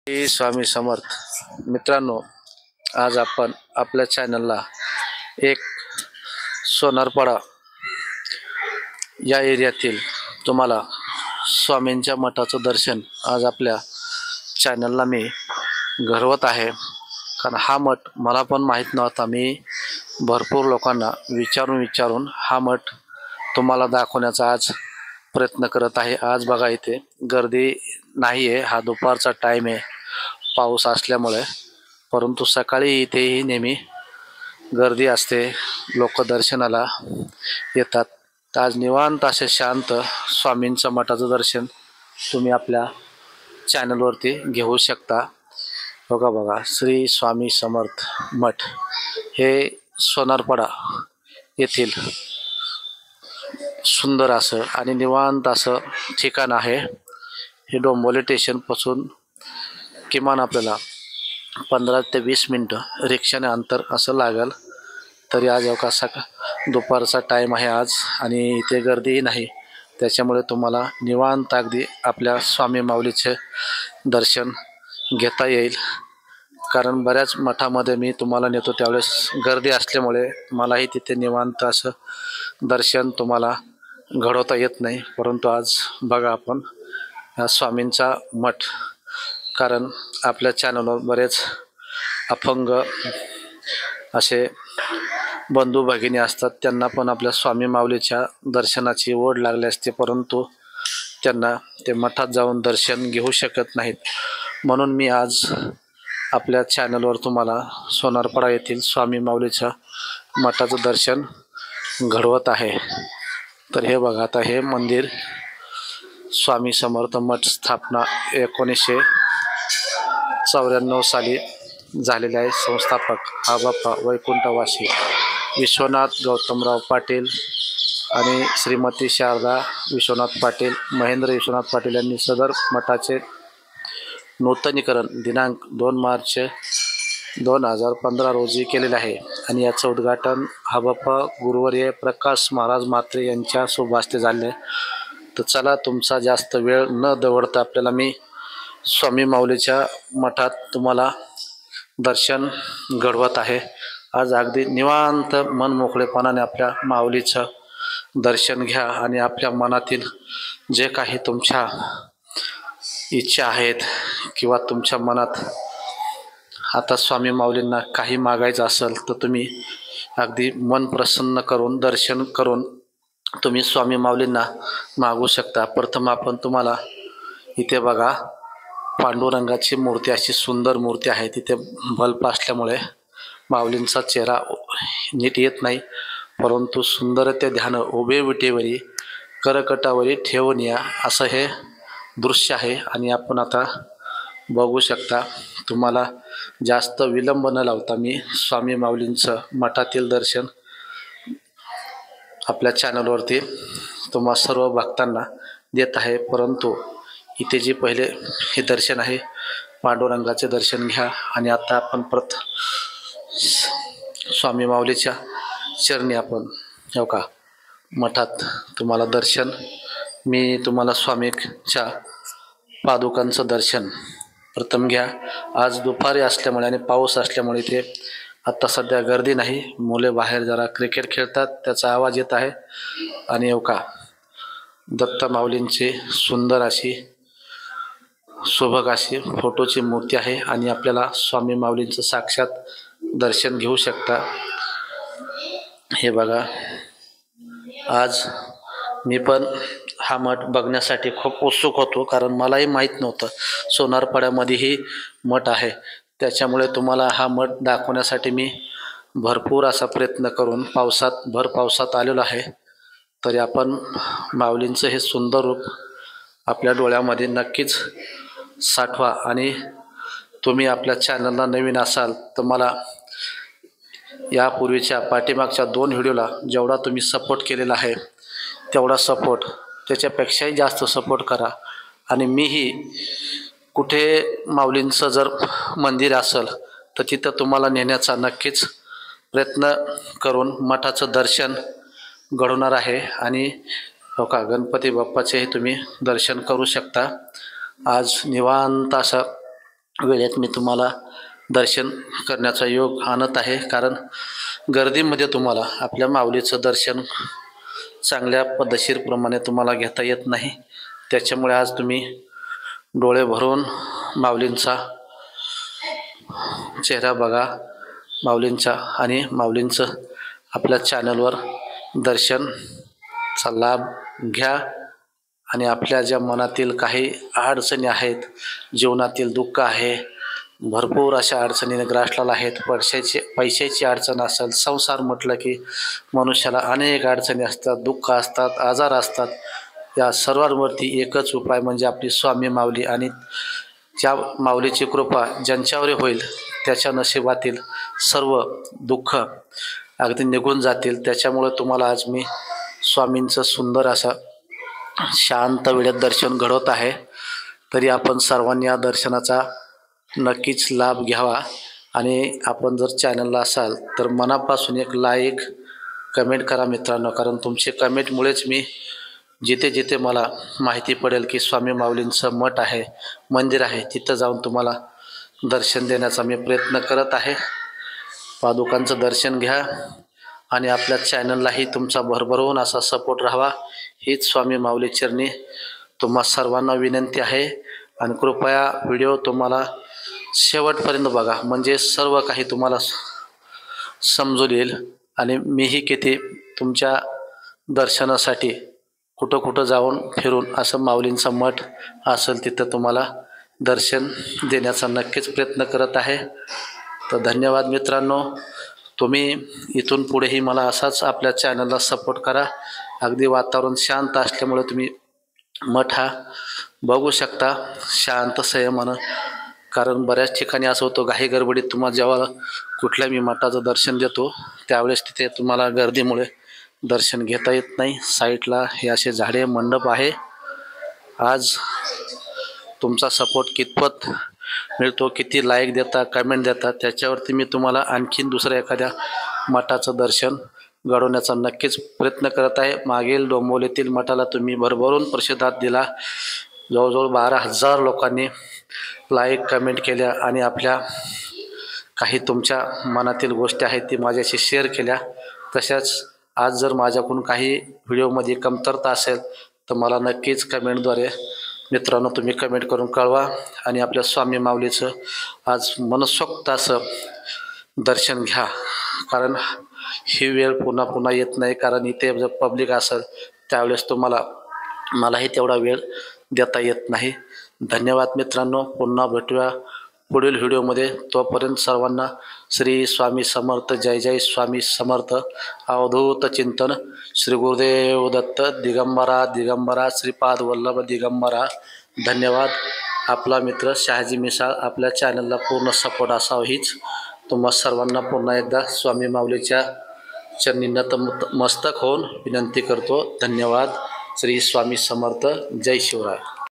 श्री स्वामी समर्थ. मित्रांनो, आज आपण आपल्या चॅनलला एक सोनारपाडा या एरियातील तुम्हाला स्वामींच्या मठाचं दर्शन आज आपल्या चॅनलला मी घडवत आहे. कारण हा मठ मला पण माहीत नव्हता. मी भरपूर लोकांना विचारून हा मठ तुम्हाला दाखवण्याचा आज प्रयत्न करत आहे. आज बघा, इथे गर्दी नाही आहे. हा दुपारचा टाईम आहे पाऊस असल्यामुळे, परंतु सकाळी इथेही नेहमी गर्दी असते, लोक दर्शनाला येतात. तर आज निवांत असे शांत स्वामींचं मठाचं दर्शन तुम्ही आपल्या चॅनलवरती घेऊ शकता. बघा, श्री स्वामी समर्थ मठ हे सोनारपाडा येथील सुंदर असं आणि निवांत असं ठिकाण आहे. हे डोंबिवली स्टेशनपासून किमान आपल्याला 15 ते 20 मिनटं रिक्षाने अंतर असं लागेल. तरी आज दुपारचा टाईम आहे आज आणि इथे गर्दीही नाही, त्याच्यामुळे तुम्हाला निवांत अगदी आपल्या स्वामी माऊलीचे दर्शन घेता येईल. कारण बऱ्याच मठामध्ये मी तुम्हाला नेतो त्यावेळेस गर्दी असल्यामुळे मलाही तिथे निवांत असं दर्शन तुम्हाला घडवता येत नाही. परंतु आज बघा आपण हा स्वामींचा मठ, कारण आपल्या चॅनलवर बरेच अपंग असे बंधू भगिनी असतात, त्यांना पण आपल्या स्वामी माऊलीच्या दर्शनाची ओढ लागली असते, परंतु त्यांना ते मठात जाऊन दर्शन घेऊ शकत नाहीत. म्हणून मी आज आपल्या चॅनलवर तुम्हाला सोनारपाडा येथील स्वामी माऊलीच्या मठाचं दर्शन घडवत आहे. तर हे बघा, आता हे मंदिर स्वामी समर्थ मठ स्थापना 1994 साली झालेले आहे. संस्थापक हा बाप्पा वैकुंठवासी विश्वनाथ गौतमराव पाटील आणि श्रीमती शारदा विश्वनाथ पाटील, महेंद्र विश्वनाथ पाटील यांनी सदर मठाचे नूतनीकरण दिनांक 2 मार्च 2015 रोजी केलेले आहे. आणि याचं उद्घाटन हा बाप्पा गुरुवर्य प्रकाश महाराज म्हात्रे यांच्या शुभ हस्ते झाले. तर चला, तुमचा जास्त वेळ न दवडता आपल्याला मी स्वामी माऊलीच्या मठात तुम्हाला दर्शन घडवत आहे. आज अगदी निवांत मन मोकळेपणाने आपल्या माऊलीचं दर्शन घ्या आणि आपल्या मनातील जे काही तुमच्या इच्छा आहेत किंवा तुमच्या मनात आता स्वामी माऊलींना काही मागायचं असेल तर तुम्ही अगदी मन प्रसन्न करून दर्शन करून तुम्ही स्वामी माऊलींना मागू शकता. प्रथम आपण तुम्हाला इथे बघा, पांडुरंगाची मूर्ती, अशी सुंदर मूर्ती आहे. तिथे बल्ब असल्यामुळे माऊलींचा चेहरा नीट येत नाही, परंतु सुंदर ते ध्यान उभे विटेवरी करकटावरी ठेवून या असं हे दृश्य आहे. आणि आपण आता बघू शकता. तुम्हाला जास्त विलंब न लावता मी स्वामी माऊलींचं मठातील दर्शन आपल्या चॅनलवरती तुम्हा सर्व भक्तांना देत आहे. परंतु इथे जे पहिले हे दर्शन आहे, पांडुरंगाचे दर्शन घ्या. आणि आता आपण स्वामी माऊलीच्या चरणी आपण हो का मठात तुम्हाला दर्शन, मी तुम्हाला स्वामीच्या पादुकांचं दर्शन प्रथम घ्या. आज दुपारी असल्यामुळे आणि पाऊस असल्यामुळे इथे आत्ता सध्या गर्दी नाही. मुले बाहेर जरा क्रिकेट खेळतात, त्याचा आवाज येत आहे. आणि हो का दत्त माऊलींची सुंदर अशी सुबक अशी फोटोची मूर्ती आहे. आणि आपल्याला स्वामी माऊलींचं साक्षात दर्शन घेऊ शकता. हे बघा, आज मी पण हा मठ बघण्यासाठी खूप उत्सुक होतो, कारण मलाही माहीत नव्हतं सोनारपाड्यामध्येही मठ आहे. त्याच्यामुळे तुम्हाला हा मठ दाखवण्यासाठी मी भरपूर असा प्रयत्न करून भर पावसात आलेलो आहे. तरी आपण माऊलींचं हे सुंदर रूप आपल्या डोळ्यामध्ये नक्कीच साठवा. आणि तुम्ही आपल्या चॅनलला नवीन असाल तर मला यापूर्वीच्या पाठीमागच्या 2 व्हिडिओला जेवढा तुम्ही सपोर्ट केलेला आहे तेवढा सपोर्ट, त्याच्यापेक्षाही जास्त सपोर्ट करा. आणि मीही कुठे माऊलींचं जर मंदिर असेल तर तिथं तुम्हाला नेण्याचा नक्कीच प्रयत्न करून मठाचं दर्शन घडवणार आहे. आणि हो का गणपती बाप्पाचेही तुम्ही दर्शन करू शकता. आज निवांत असं वेळेत मी तुम्हाला दर्शन करण्याचा योग आणत आहे, कारण गर्दीमध्ये तुम्हाला आपल्या माऊलीचं दर्शन चांगल्या पद्धतशीरप्रमाणे तुम्हाला घेता येत नाही. त्याच्यामुळे आज तुम्ही डोळे भरून माऊलींचा चेहरा बघा, माऊलींचा आणि माऊलींचं आपल्या चॅनलवर दर्शनचा लाभ घ्या आणि आपल्या ज्या मनातील काही अडचणी आहेत, जीवनातील दुःख आहे, भरपूर अशा अडचणीने ग्रासलेल्या आहेत. पैशाची अडचण असेल, संसार म्हटलं की मनुष्याला अनेक अडचणी असतात, दुःख असतात, आजार असतात. या सर्वांवरती एकच उपाय म्हणजे आपली स्वामी माऊली, आणि त्या माऊलीची कृपा ज्यांच्यावर होईल त्याच्या नशिबातील सर्व दुःख अगदी निघून जातील. त्याच्यामुळे तुम्हाला आज मी स्वामींचं सुंदर असं शांत वेळेत दर्शन घडवत आहे. तरी आपण सर्वांनी या दर्शनाचा नक्कीच लाभ घ्यावा. आणि आपण जर चॅनलला असाल तर मनापासून एक लाईक कमेंट करा मित्रांनो, कारण तुमचे कमेंटमुळेच मी जिथे जिथे मला माहिती पडेल की स्वामी माऊलींचं मठ आहे, मंदिर आहे, तिथं जाऊन तुम्हाला दर्शन देण्याचा मी प्रयत्न करत आहे. पादुकांचं दर्शन घ्या आणि आपल्या चॅनललाही तुमचा भरभरून असा सपोर्ट राहावा, हीच स्वामी माऊली चरणी तुम्हा सर्वांना विनंती आहे. आणि कृपया व्हिडिओ तुम्हाला शेवटपर्यंत बघा, म्हणजे सर्व काही तुम्हाला समजून येईल. आणि मीही किती तुमच्या दर्शनासाठी कुठं कुठं जाऊन फिरून असं माऊलींचा मठ असेल तिथं तुम्हाला दर्शन देण्याचा नक्कीच प्रयत्न करत आहे. तर धन्यवाद मित्रांनो. तुम्ही इथून पुढेही मला असाच आपल्या चॅनलला सपोर्ट करा. अगदी वातावरण शांत असल्यामुळे तुम्ही मठ हा बघू शकता शांत संयमानं, कारण बऱ्याच ठिकाणी असं होतं घाई गडबडीत तुम्हाला जेव्हा कुठल्या मी मठाचं दर्शन देतो त्यावेळेस तिथे तुम्हाला गर्दीमुळे दर्शन घेता येत नाही. साईडला हे असे झाडे मंडप आहे. आज तुमचा सपोर्ट कितपत मिळतो, किती लाईक देता, कमेंट देता, त्याच्यावरती मी तुम्हाला आणखीन दुसऱ्या एखाद्या मठाचं दर्शन घडवण्याचा नक्कीच प्रयत्न करत आहे. मागील डोंबिवलीतील मठाला तुम्ही भरभरून प्रतिसाद दिला. जवळजवळ 12,000 लोकांनी लाईक कमेंट केल्या आणि आपल्या काही तुमच्या मनातील गोष्टी आहेत ती माझ्याशी शेअर केल्या. तशाच आज जर माझ्याकडून काही व्हिडिओमध्ये कमतरता असेल तर मला नक्कीच कमेंटद्वारे मित्रांनो तुम्ही कमेंट करून कळवा. आणि आपल्या स्वामी माऊलीचं आज मनसोक्त असं दर्शन घ्या, कारण ही वेळ पुन्हा पुन्हा येत नाही. कारण इथे जर पब्लिक असेल त्यावेळेस मलाही तेवढा वेळ देता येत नाही. धन्यवाद मित्रांनो. पुन्हा भेटूया पुढील व्हिडिओमध्ये. तोपर्यंत सर्वांना श्री स्वामी समर्थ. जय जय स्वामी समर्थ. अवधूत चिंतन. श्री गुरुदेव दत्त. दिगंबरा दिगंबरा श्रीपाद वल्लभ दिगंबरा. धन्यवाद. आपला मित्र शहाजी मिसाळ. आपल्या चॅनलला पूर्ण सपोर्ट असावा हीच तुम्हा सर्वांना पुन्हा एकदा स्वामी माऊलीच्या चरणी नतमस्तक होऊन विनंती करतो. धन्यवाद. श्री स्वामी समर्थ. जय शिवराय.